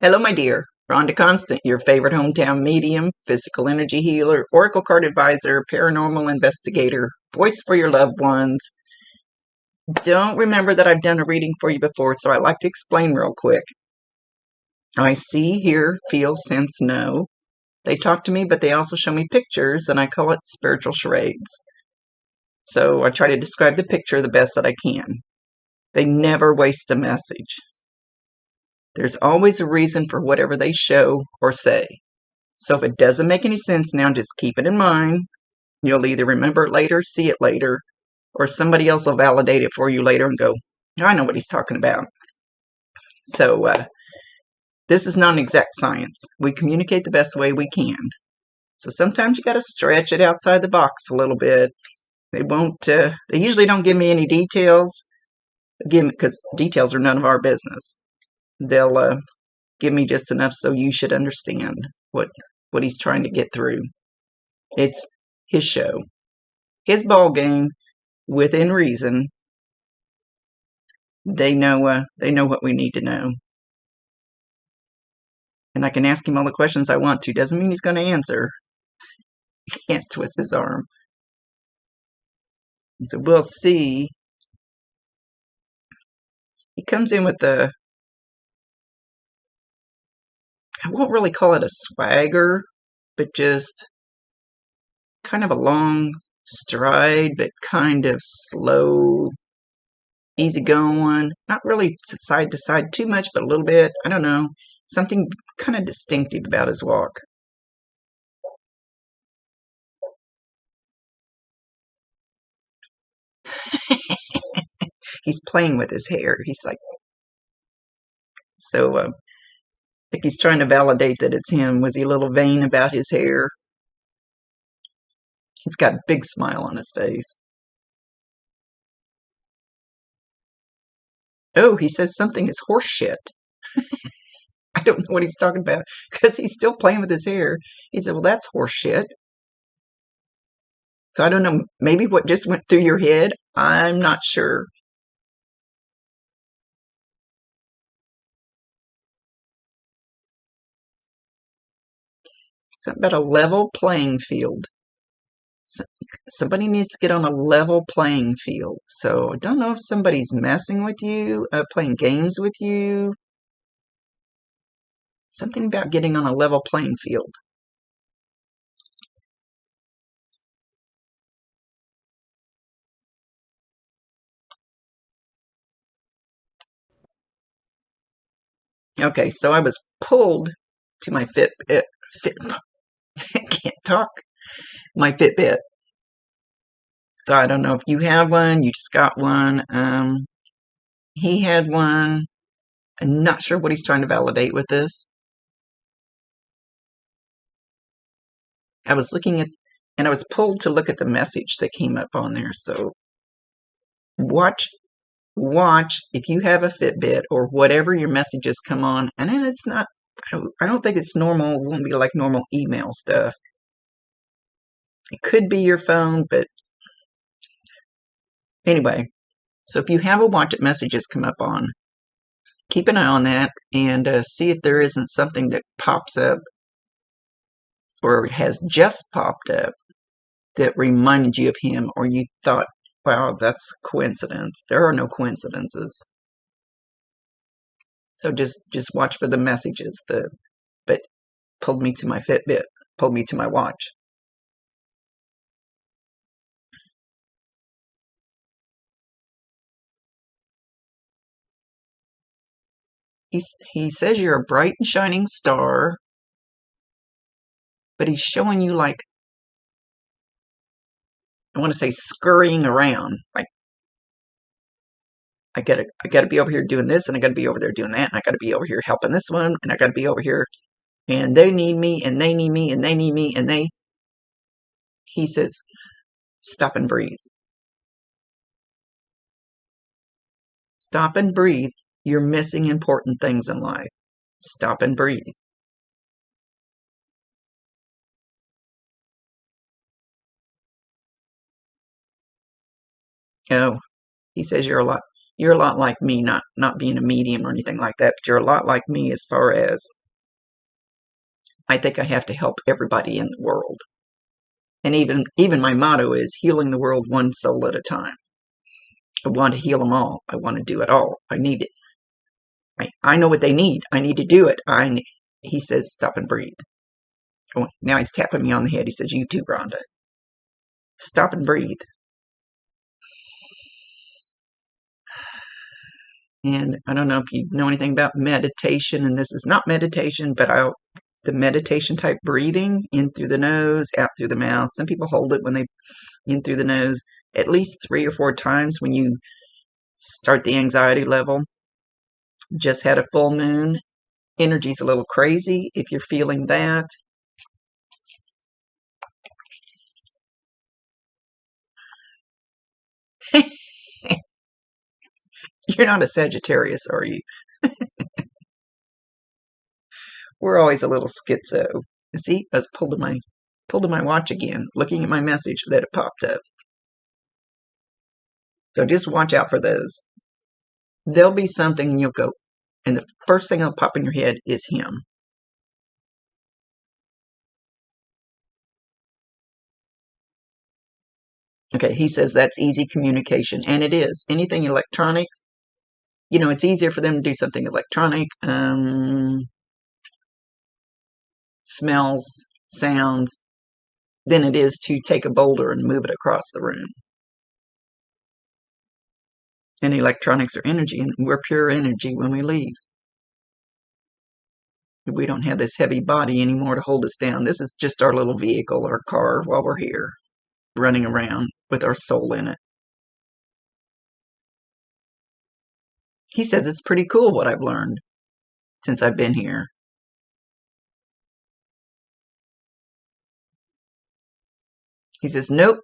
Hello, my dear. Rhonda Constant, your favorite hometown medium, physical energy healer, oracle card advisor, paranormal investigator, voice for your loved ones. Don't remember that I've done a reading for you before, so I like to explain real quick. I see, hear, feel, sense, know. They talk to me, but they also show me pictures, and I call it spiritual charades. So I try to describe the picture the best that I can. They never waste a message. There's always a reason for whatever they show or say. So if it doesn't make any sense now, just keep it in mind. You'll either remember it later, see it later, or somebody else will validate it for you later and go, I know what he's talking about. So this is not an exact science. We communicate the best way we can. So sometimes you got to stretch it outside the box a little bit. They won't. They usually don't give me any details. Again, because details are none of our business. They'll give me just enough so you should understand what he's trying to get through. It's his show, his ball game, within reason. They know what we need to know, and I can ask him all the questions I want to. Doesn't mean he's going to answer. He can't twist his arm. So we'll see. He comes in with I won't really call it a swagger, but just kind of a long stride, but kind of slow, easy going. Not really side to side too much, but a little bit. I don't know. Something kind of distinctive about his walk. He's playing with his hair. He's like, so, like he's trying to validate that it's him. Was he a little vain about his hair? He's got a big smile on his face. Oh, he says something is horse shit. I don't know what he's talking about because he's still playing with his hair. He said, well, that's horse shit. So I don't know, maybe what just went through your head. I'm not sure. Something about a level playing field. Somebody needs to get on a level playing field. So I don't know if somebody's messing with you, playing games with you. Something about getting on a level playing field. Okay, so I was pulled to my Fitbit. I can't talk. My Fitbit. So I don't know if you have one, you just got one. He had one. I'm not sure what he's trying to validate with this. I was looking at, and I was pulled to look at the message that came up on there. So watch if you have a Fitbit or whatever your messages come on. And then it's not, I don't think it's normal. It won't be like normal email stuff. It could be your phone, but anyway. So if you have a watch that messages come up on, keep an eye on that and see if there isn't something that pops up or has just popped up that reminded you of him, or you thought, wow, that's coincidence. There are no coincidences. So just watch for the messages. But pulled me to my Fitbit, pulled me to my watch. He says you're a bright and shining star, but he's showing you like, I want to say scurrying around. Like, I gotta be over here doing this, and I gotta be over there doing that, and I gotta be over here helping this one, and I gotta be over here, and they need me, and they need me, and they need me, and they. He says, stop and breathe. Stop and breathe. You're missing important things in life. Stop and breathe. Oh, he says you're a lot. You're a lot like me, not being a medium or anything like that, but you're a lot like me as far as I think I have to help everybody in the world. And even my motto is healing the world one soul at a time. I want to heal them all. I want to do it all. I need it. I know what they need. I need to do it. He says, stop and breathe. Oh, now he's tapping me on the head. He says, you too, Rhonda. Stop and breathe. And I don't know if you know anything about meditation, and this is not meditation, but the meditation type breathing, in through the nose, out through the mouth. Some people hold it when they in through the nose at least 3 or 4 times when you start the anxiety level. Just had a full moon. Energy's a little crazy if you're feeling that. You're not a Sagittarius, are you? We're always a little schizo. See, I was pulled to my watch again, looking at my message that it popped up. So just watch out for those. There'll be something and you'll go, and the first thing that'll pop in your head is him. Okay, he says that's easy communication, and it is. Anything electronic, it's easier for them to do something electronic, smells, sounds, than it is to take a boulder and move it across the room. And electronics are energy, and we're pure energy when we leave. We don't have this heavy body anymore to hold us down. This is just our little vehicle, our car, while we're here, running around with our soul in it. He says it's pretty cool what I've learned since I've been here. He says, nope,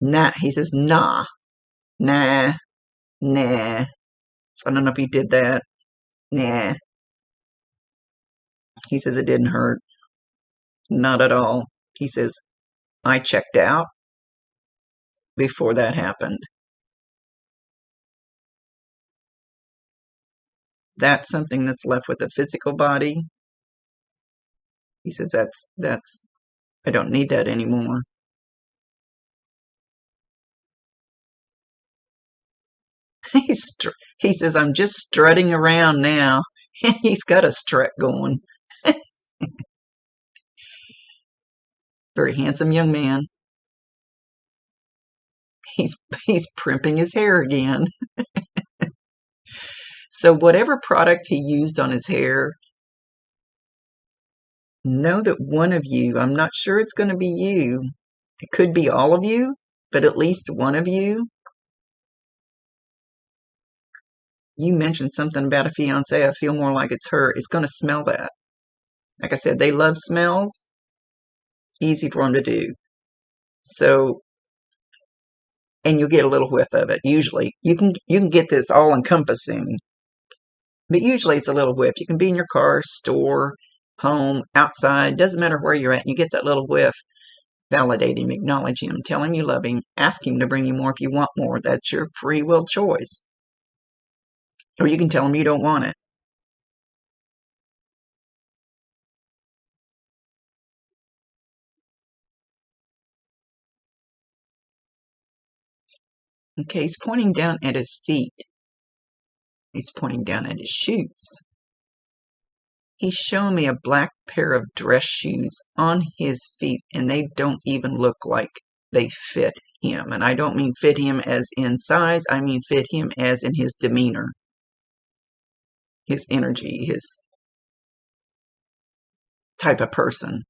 nah. He says, nah, nah. So I don't know if he did that. Nah. He says it didn't hurt. Not at all. He says, I checked out before that happened. That's something that's left with the physical body. He says that's I don't need that anymore. He says I'm just strutting around now. And he's got a strut going. Very handsome young man. He's primping his hair again. So whatever product he used on his hair, know that one of you, I'm not sure it's going to be you. It could be all of you, but at least one of you. You mentioned something about a fiance. I feel more like it's her. It's going to smell that. Like I said, they love smells. Easy for them to do. So, and you'll get a little whiff of it. Usually, you can get this all encompassing, but usually it's a little whiff. You can be in your car, store, home, outside. Doesn't matter where you're at. And you get that little whiff. Validate him, acknowledge him, tell him you love him, ask him to bring you more if you want more. That's your free will choice. Or you can tell him you don't want it. Okay, he's pointing down at his feet. He's pointing down at his shoes. He's showing me a black pair of dress shoes on his feet, and they don't even look like they fit him. And I don't mean fit him as in size, I mean fit him as in his demeanor, his energy, his type of person.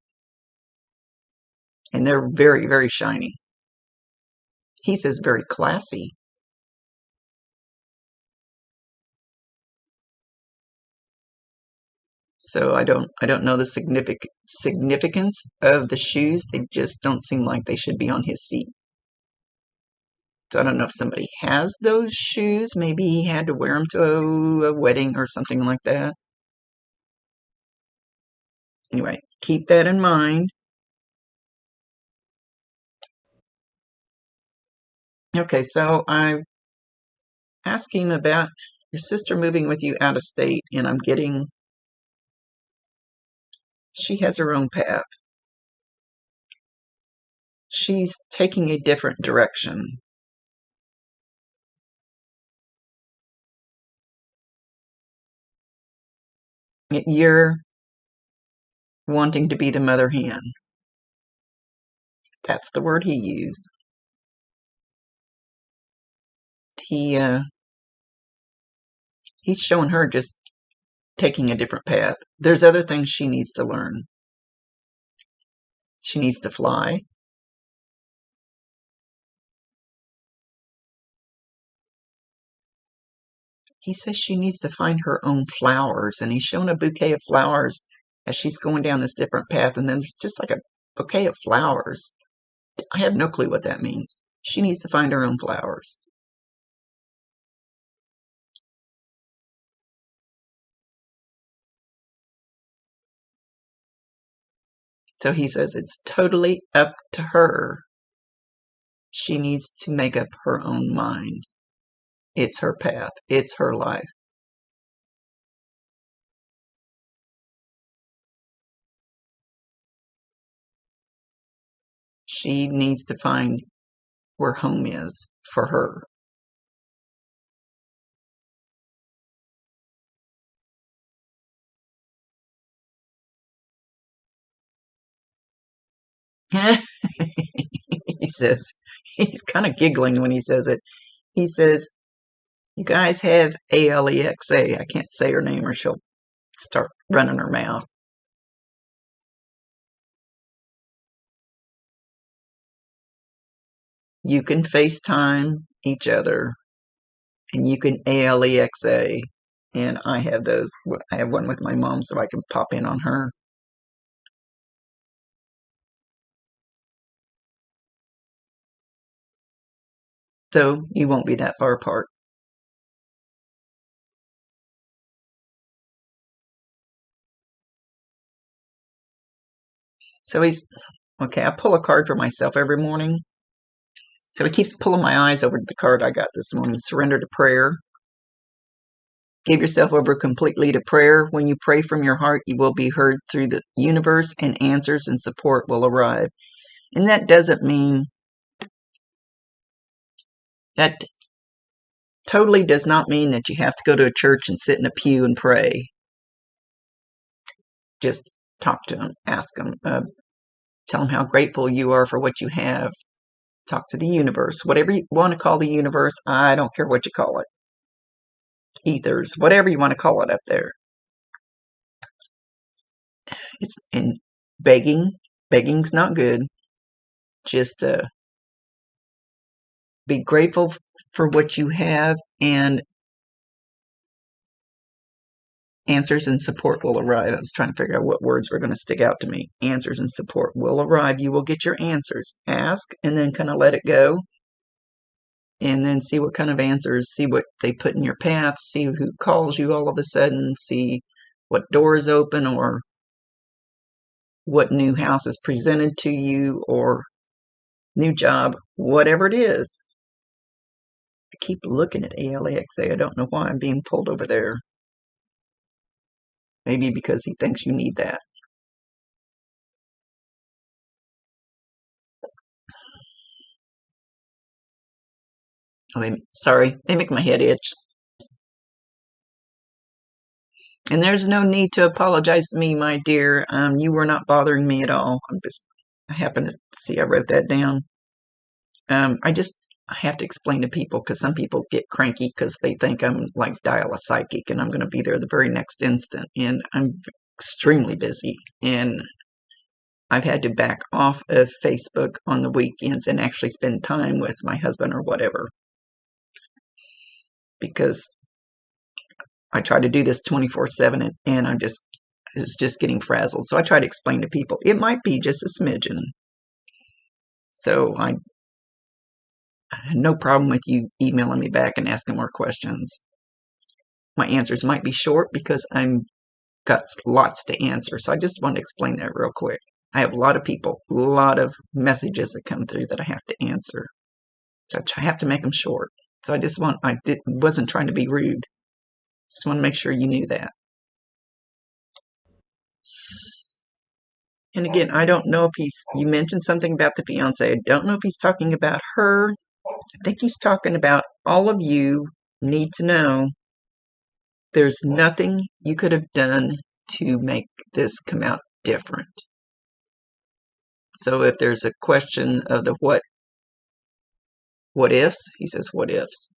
And they're very, very shiny. He says very classy. So I don't know the significance of the shoes. They just don't seem like they should be on his feet. So I don't know if somebody has those shoes. Maybe he had to wear them to a wedding or something like that. Anyway, keep that in mind. Okay, so I ask him about your sister moving with you out of state, and I'm getting she has her own path. She's taking a different direction. You're wanting to be the mother hen. That's the word he used. He's showing her just taking a different path. There's other things she needs to learn. She needs to fly. He says she needs to find her own flowers, and he's shown a bouquet of flowers as she's going down this different path, and then there's just like a bouquet of flowers. I have no clue what that means. She needs to find her own flowers. So he says it's totally up to her. She needs to make up her own mind. It's her path. It's her life. She needs to find where home is for her. He says, he's kind of giggling when he says it. He says, you guys have ALEXA. I can't say her name or she'll start running her mouth. You can FaceTime each other and you can ALEXA. And I have those. I have one with my mom so I can pop in on her. So you won't be that far apart. So he's, okay, I pull a card for myself every morning. So he keeps pulling my eyes over to the card I got this morning, Surrender to Prayer. Give yourself over completely to prayer. When you pray from your heart, you will be heard through the universe and answers and support will arrive. And that doesn't mean, that totally does not mean that you have to go to a church and sit in a pew and pray. Just talk to them, ask them, tell them how grateful you are for what you have. Talk to the universe, whatever you want to call the universe. I don't care what you call it. Ethers, whatever you want to call it up there. It's in begging. Begging's not good. Just be grateful for what you have, and answers and support will arrive. I was trying to figure out what words were going to stick out to me. Answers and support will arrive. You will get your answers. Ask and then kind of let it go. And then see what kind of answers, see what they put in your path, see who calls you all of a sudden, see what doors open or what new house is presented to you or new job, whatever it is. I keep looking at ALEXA. I don't know why I'm being pulled over there. Maybe because he thinks you need that. Oh, sorry, they make my head itch. And there's no need to apologize to me, my dear. You were not bothering me at all. I happen to see I wrote that down. I have to explain to people because some people get cranky because they think I'm like dial a psychic and I'm going to be there the very next instant. And I'm extremely busy. And I've had to back off of Facebook on the weekends and actually spend time with my husband or whatever. Because I try to do this 24/7 and it's just getting frazzled. So I try to explain to people, it might be just a smidgen. So I had no problem with you emailing me back and asking more questions. My answers might be short because I'm got lots to answer. So I just want to explain that real quick. I have a lot of messages that come through that I have to answer. So I have to make them short. So wasn't trying to be rude. Just want to make sure you knew that. And again, I don't know if you mentioned something about the fiance. I don't know if he's talking about her. I think he's talking about all of you need to know there's nothing you could have done to make this come out different. So if there's a question of the what ifs, he says what ifs.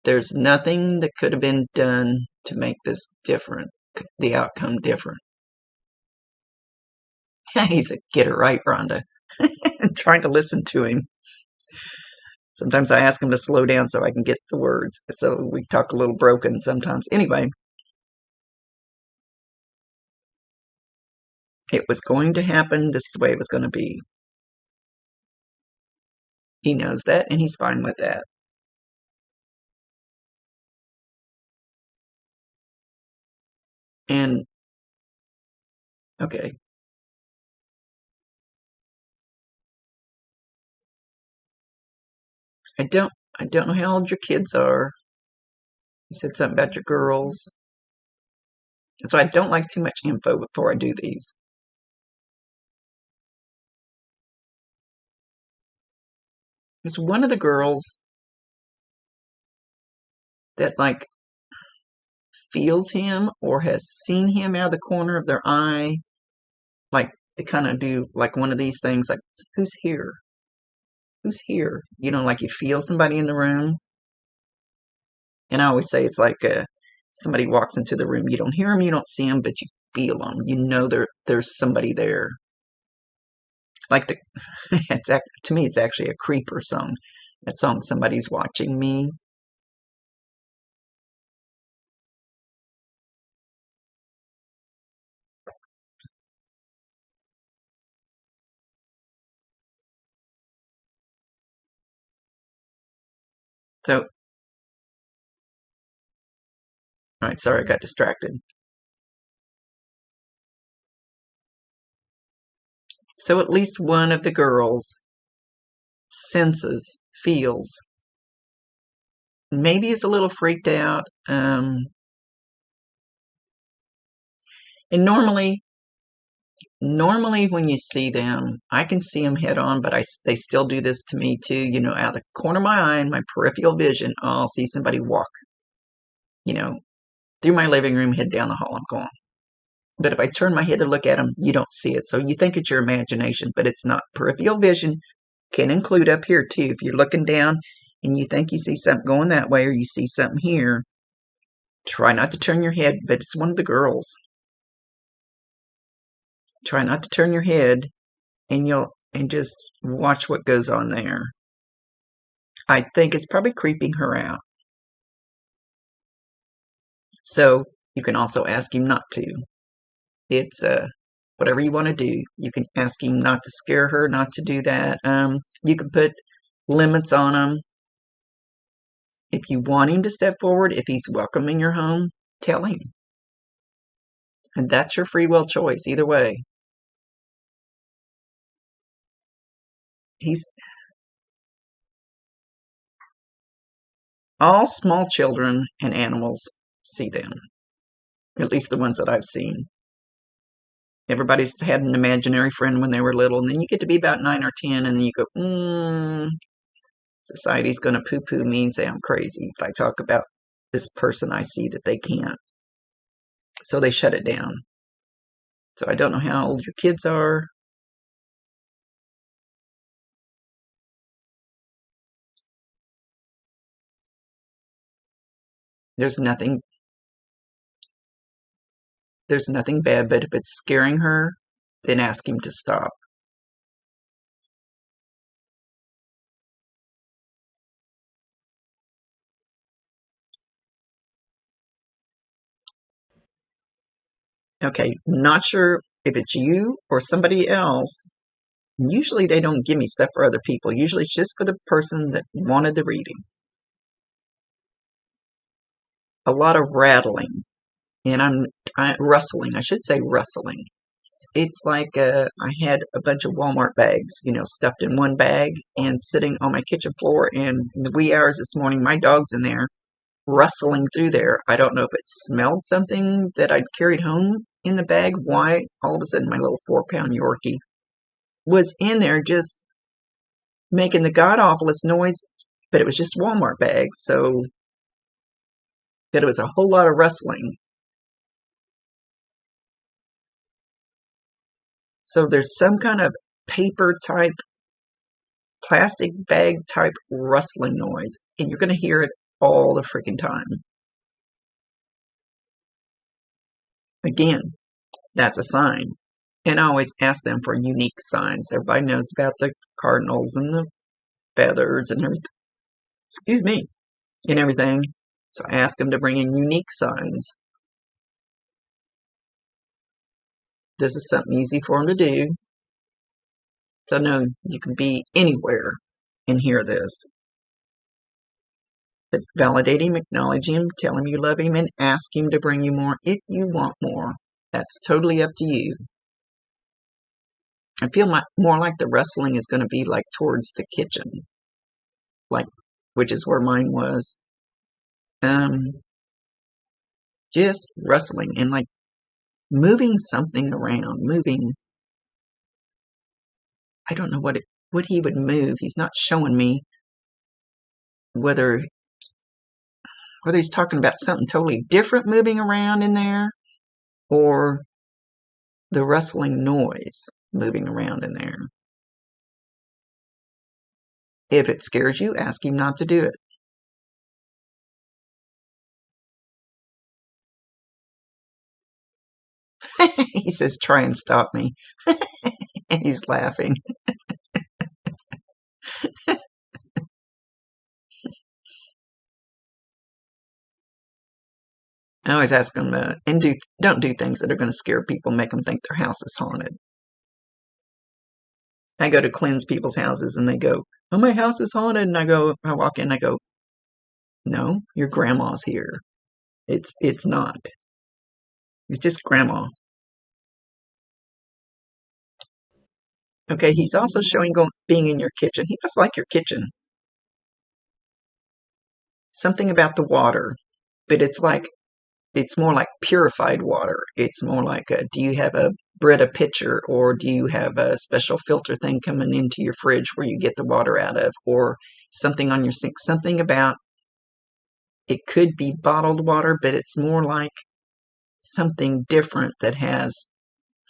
There's nothing that could have been done to make this different, the outcome different. He's a get it right, Rhonda. I'm trying to listen to him. Sometimes I ask him to slow down so I can get the words. So we talk a little broken sometimes. Anyway, it was going to happen. This is the way it was going to be. He knows that, and he's fine with that. And, okay. I don't know how old your kids are. You said something about your girls. And so I don't like too much info before I do these. There's one of the girls that like feels him or has seen him out of the corner of their eye. Like they kind of do like one of these things like, who's here? Who's here? You know, like you feel somebody in the room. And I always say it's like somebody walks into the room. You don't hear them, you don't see them, but you feel them. You know there's somebody there. Like to me, it's actually a creeper song. That song, Somebody's Watching Me. So, all right, sorry, I got distracted. So at least one of the girls feels, maybe is a little freaked out. And normally when you see them, I can see them head on, but they still do this to me too. You know, out of the corner of my eye and my peripheral vision, I'll see somebody walk, you know, through my living room, head down the hall, I'm gone. But if I turn my head to look at them, you don't see it. So you think it's your imagination, but it's not. Peripheral vision can include up here too. If you're looking down and you think you see something going that way or you see something here, try not to turn your head, but it's one of the girls. Try not to turn your head and just watch what goes on there. I think it's probably creeping her out. So you can also ask him not to. It's whatever you want to do. You can ask him not to scare her, not to do that. You can put limits on him. If you want him to step forward, if he's welcome in your home, tell him. And that's your free will choice, either way. All small children and animals see them. At least the ones that I've seen. Everybody's had an imaginary friend when they were little, and then you get to be about 9 or 10, and then you go, society's going to poo-poo me and say I'm crazy if I talk about this person I see that they can't. So they shut it down. So I don't know how old your kids are. There's nothing bad, but if it's scaring her, then ask him to stop. Okay, not sure if it's you or somebody else. Usually they don't give me stuff for other people. Usually it's just for the person that wanted the reading. A lot of rattling. And I'm rustling. I should say rustling. It's like I had a bunch of Walmart bags, stuffed in one bag and sitting on my kitchen floor. And in the wee hours this morning, my dog's in there rustling through there. I don't know if it smelled something that I'd carried home in the bag. Why all of a sudden my little 4-pound Yorkie was in there just making the god awfulest noise, but it was just Walmart bags, so that it was a whole lot of rustling. So there's some kind of paper type, plastic bag type rustling noise, and you're going to hear it all the freaking time. Again, that's a sign. And I always ask them for unique signs. Everybody knows about the cardinals and the feathers and everything. Excuse me, and everything. So I ask them to bring in unique signs. This is something easy for them to do. So no, you can be anywhere and hear this. But validate him, acknowledge him, tell him you love him, and ask him to bring you more if you want more. That's totally up to you. I feel more like the rustling is going to be like towards the kitchen, like, which is where mine was. Just rustling and like moving something around, moving. I don't know what he would move. He's not showing me whether he's talking about something totally different moving around in there or the rustling noise moving around in there. If it scares you, ask him not to do it. He says, try and stop me. And he's laughing. I always ask them, and don't do things that are going to scare people, make them think their house is haunted. I go to cleanse people's houses and they go, oh, my house is haunted. And I walk in, I go, no, your grandma's here. It's not. It's just grandma. Okay, he's also showing being in your kitchen. He must like your kitchen. Something about the water, but it's more like purified water. It's more like do you have a Brita pitcher, or do you have a special filter thing coming into your fridge where you get the water out of, or something on your sink? Something about it could be bottled water, but it's more like something different that has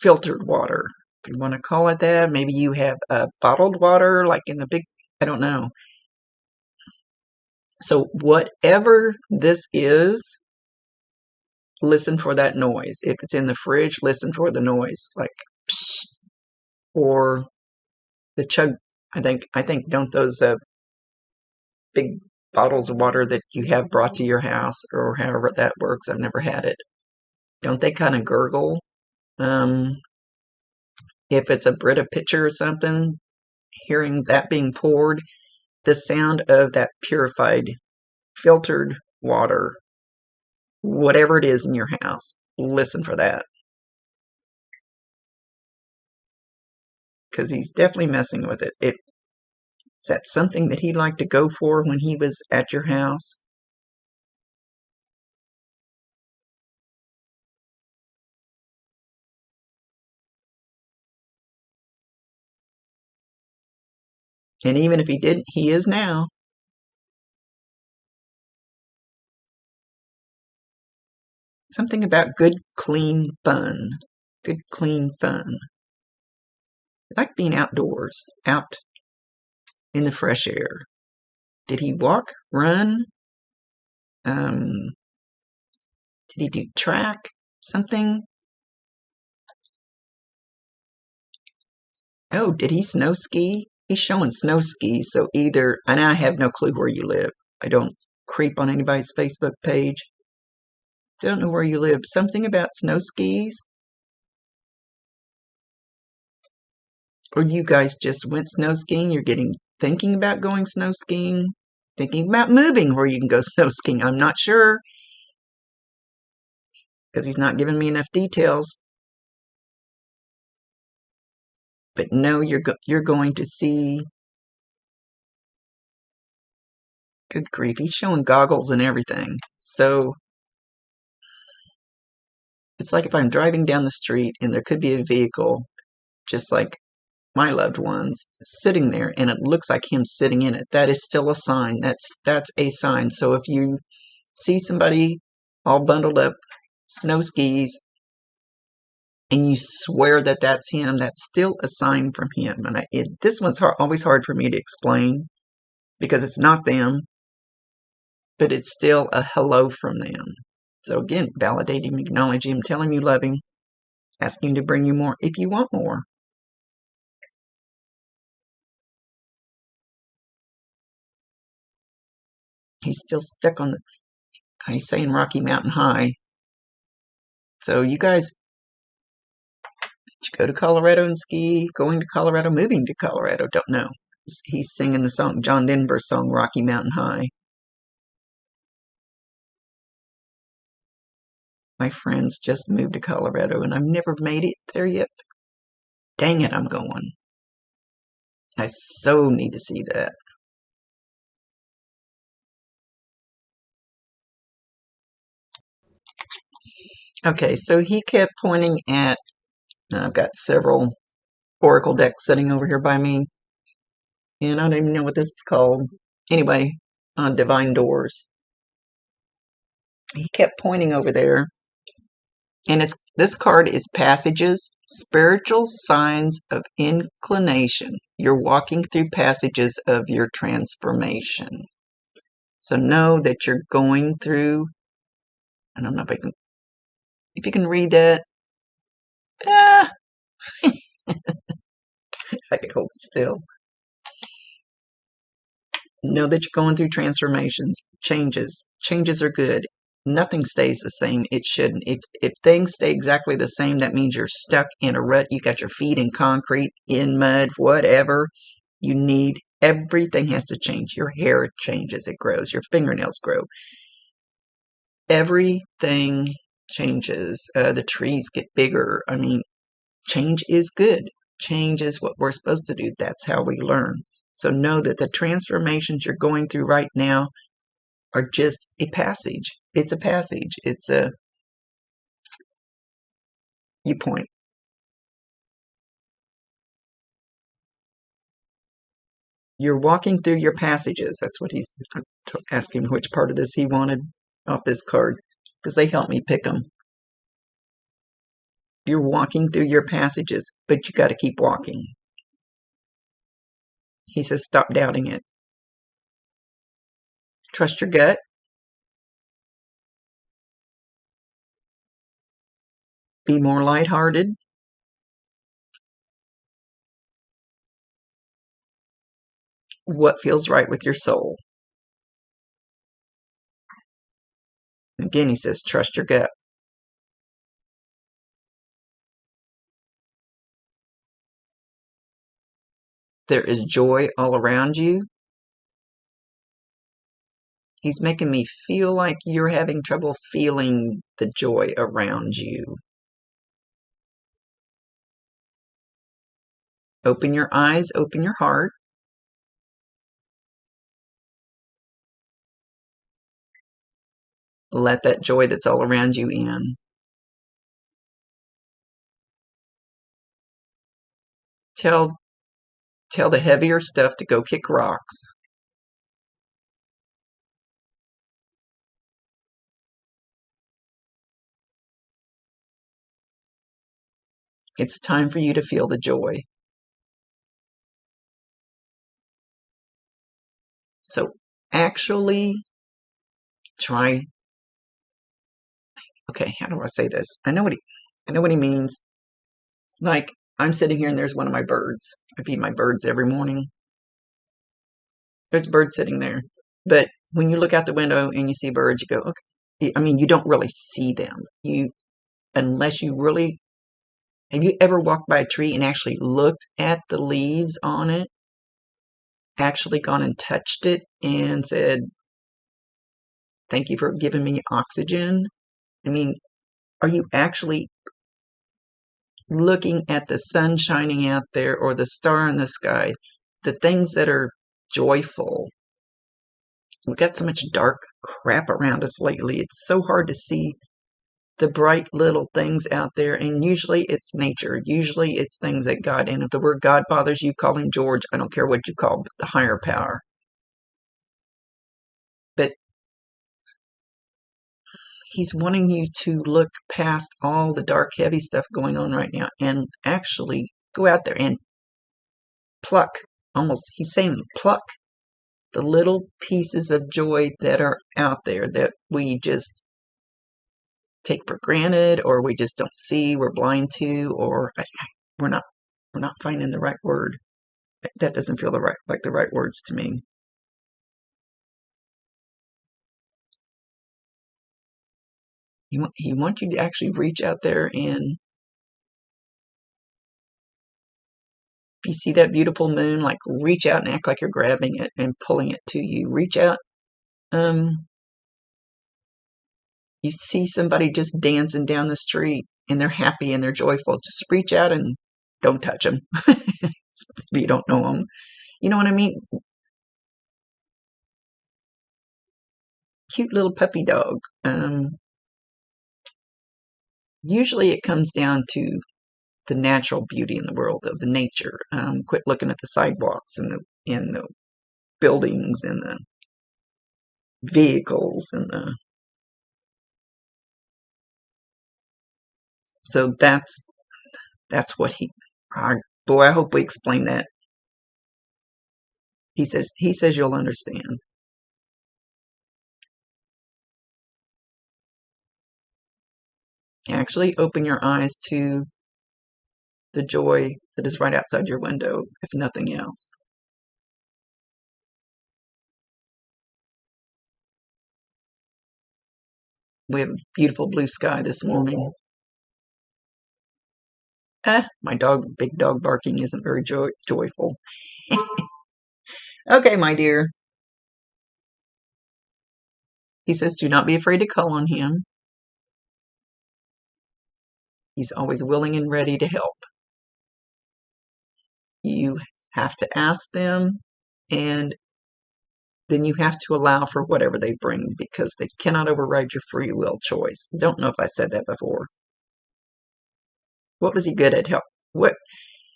filtered water. If you want to call it that, maybe you have bottled water, like in the big, I don't know. So whatever this is, listen for that noise. If it's in the fridge, listen for the noise, like psh, or the chug. I think don't those big bottles of water that you have brought to your house, or however that works, I've never had it. Don't they kind of gurgle? If it's a Brita pitcher or something, hearing that being poured, the sound of that purified, filtered water, whatever it is in your house, listen for that. Because he's definitely messing with it. Is that something that he liked to go for when he was at your house? And even if he didn't, he is now. Something about good, clean fun. Good, clean fun. I like being outdoors, out in the fresh air. Did he walk, run? Did he do track? Something? Oh, did he snow ski? He's showing snow skis, so either, and I have no clue where you live. I don't creep on anybody's Facebook page. Don't know where you live. Something about snow skis? Or you guys just went snow skiing? You're thinking about going snow skiing? Thinking about moving where you can go snow skiing? I'm not sure, because he's not giving me enough details. But no, you're going to see. Good grief, he's showing goggles and everything. So it's like if I'm driving down the street and there could be a vehicle, just like my loved ones, sitting there, and it looks like him sitting in it. That is still a sign. That's a sign. So if you see somebody all bundled up, snow skis, and you swear that that's him, that's still a sign from him. And this one's always hard for me to explain because it's not them, but it's still a hello from them. So again, validate him, acknowledge him, tell him you love him, ask him to bring you more if you want more. He's still stuck on he's saying Rocky Mountain High. So you guys go to Colorado and ski, going to Colorado, moving to Colorado, don't know. He's singing the song, John Denver's song, Rocky Mountain High. My friends just moved to Colorado and I've never made it there yet. Dang it, I'm going. I so need to see that. Okay, so he kept pointing at, I've got several oracle decks sitting over here by me, and I don't even know what this is called. Anyway, on Divine Doors. He kept pointing over there, and this card is Passages, Spiritual Signs of Inclination. You're walking through passages of your transformation. So know that you're going through, I don't know if you can read that. If I could hold still. Know that you're going through transformations, changes. Changes are good. Nothing stays the same. It shouldn't. If things stay exactly the same, that means you're stuck in a rut. You got your feet in concrete, in mud, whatever. Everything has to change. Your hair changes, it grows. Your fingernails grow. Everything changes. The trees get bigger. I mean, change is good. Change is what we're supposed to do. That's how we learn. So know that the transformations you're going through right now are just a passage. It's a passage. It's a viewpoint. You're walking through your passages. That's what he's asking which part of this he wanted off this card, because they help me pick them. You're walking through your passages, but you got to keep walking. He says, stop doubting it. Trust your gut. Be more lighthearted. What feels right with your soul? Again, he says, trust your gut. There is joy all around you. He's making me feel like you're having trouble feeling the joy around you. Open your eyes, open your heart. Let that joy that's all around you in. Tell the heavier stuff to go kick rocks. It's time for you to feel the joy. So actually try, okay, how do I say this? I know what he means. Like, I'm sitting here and there's one of my birds. I feed my birds every morning. There's a bird sitting there. But when you look out the window and you see birds, you go, okay. I mean, you don't really see them. Unless you really, have you ever walked by a tree and actually looked at the leaves on it? Actually gone and touched it and said, thank you for giving me oxygen? I mean, are you actually looking at the sun shining out there or the star in the sky, the things that are joyful. We've got so much dark crap around us lately. It's so hard to see the bright little things out there, and usually it's nature. Usually it's things that God, and if the word God bothers you, call him George. I don't care what you call it, the higher power. But he's wanting you to look past all the dark, heavy stuff going on right now and actually go out there and pluck, almost, he's saying pluck the little pieces of joy that are out there that we just take for granted, or we just don't see, we're blind to, or we're not finding the right word. That doesn't feel like the right words to me. He wants you to actually reach out there, and if you see that beautiful moon, like reach out and act like you're grabbing it and pulling it to you. Reach out. You see somebody just dancing down the street and they're happy and they're joyful. Just reach out and don't touch them. If you don't know them. You know what I mean? Cute little puppy dog. Usually it comes down to the natural beauty in the world of the nature. Quit looking at the sidewalks and the buildings and the vehicles and the. So that's what boy, I hope we explain that. He says you'll understand. Actually open your eyes to the joy that is right outside your window, if nothing else. We have a beautiful blue sky this morning. My big dog barking isn't very joyful. Okay, my dear. He says, do not be afraid to call on him. He's always willing and ready to help. You have to ask them, and then you have to allow for whatever they bring, because they cannot override your free will choice. Don't know if I said that before. What was he good at?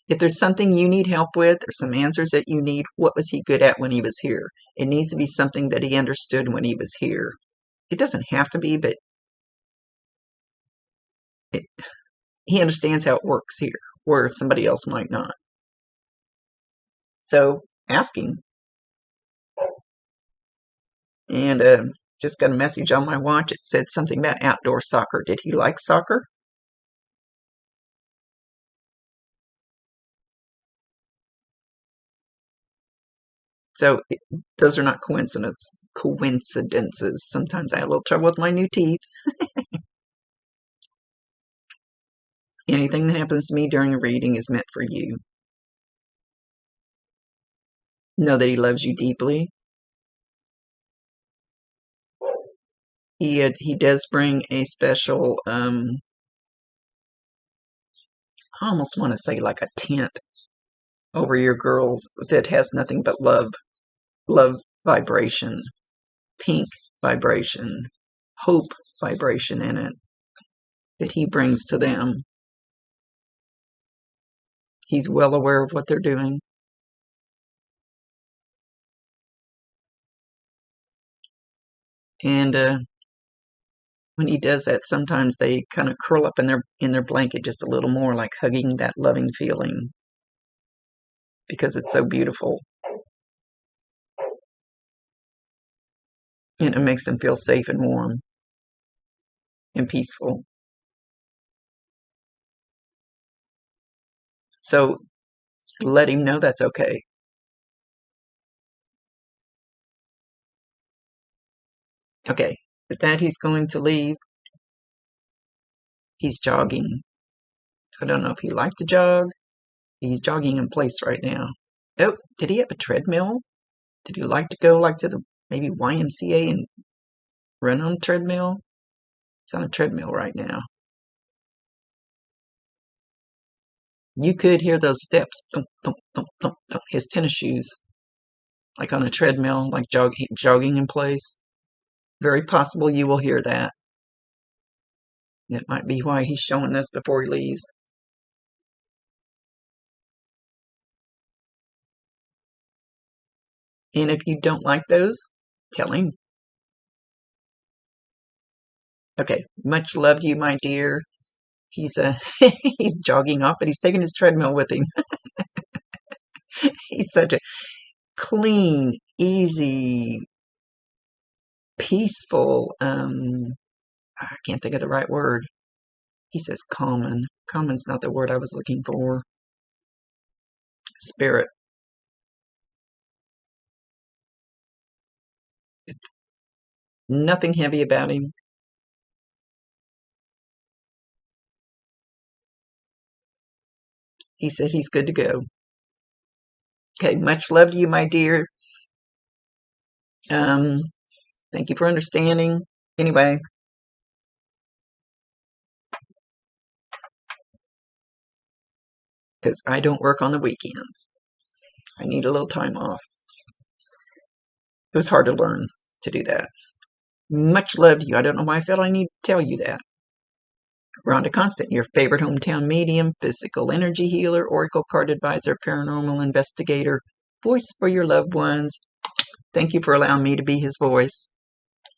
If there's something you need help with, or some answers that you need, what was he good at when he was here? It needs to be something that he understood when he was here. It doesn't have to be, but he understands how it works here, where somebody else might not. So ask him. And just got a message on my watch. It said something about outdoor soccer. Did he like soccer? So those are not coincidences. Sometimes I have a little trouble with my new teeth. Anything that happens to me during a reading is meant for you. Know that he loves you deeply. He does bring a special, I almost want to say like a tent over your girls that has nothing but love vibration, pink vibration, hope vibration in it that he brings to them. He's well aware of what they're doing. And when he does that, sometimes they kind of curl up in their blanket just a little more, like hugging that loving feeling, because it's so beautiful. And it makes them feel safe and warm and peaceful. So let him know that's okay. Okay, with that, he's going to leave. He's jogging. I don't know if he liked to jog. He's jogging in place right now. Oh, did he have a treadmill? Did he like to go like to the maybe YMCA and run on a treadmill? It's on a treadmill right now. You could hear those steps, thump, thump, thump, thump, thump, his tennis shoes, like on a treadmill, like jogging in place. Very possible you will hear that. It might be why he's showing us before he leaves. And if you don't like those, tell him. Okay, much love to you, my dear. He's he's jogging off, but he's taking his treadmill with him. He's such a clean, easy, peaceful, I can't think of the right word. He says common. Common's not the word I was looking for. Spirit. Nothing heavy about him. He said he's good to go. Okay, much love to you, my dear. Thank you for understanding. Anyway, because I don't work on the weekends. I need a little time off. It was hard to learn to do that. Much love to you. I don't know why I felt I need to tell you that. Rhonda Constant, your favorite hometown medium, physical energy healer, oracle card advisor, paranormal investigator, voice for your loved ones. Thank you for allowing me to be his voice.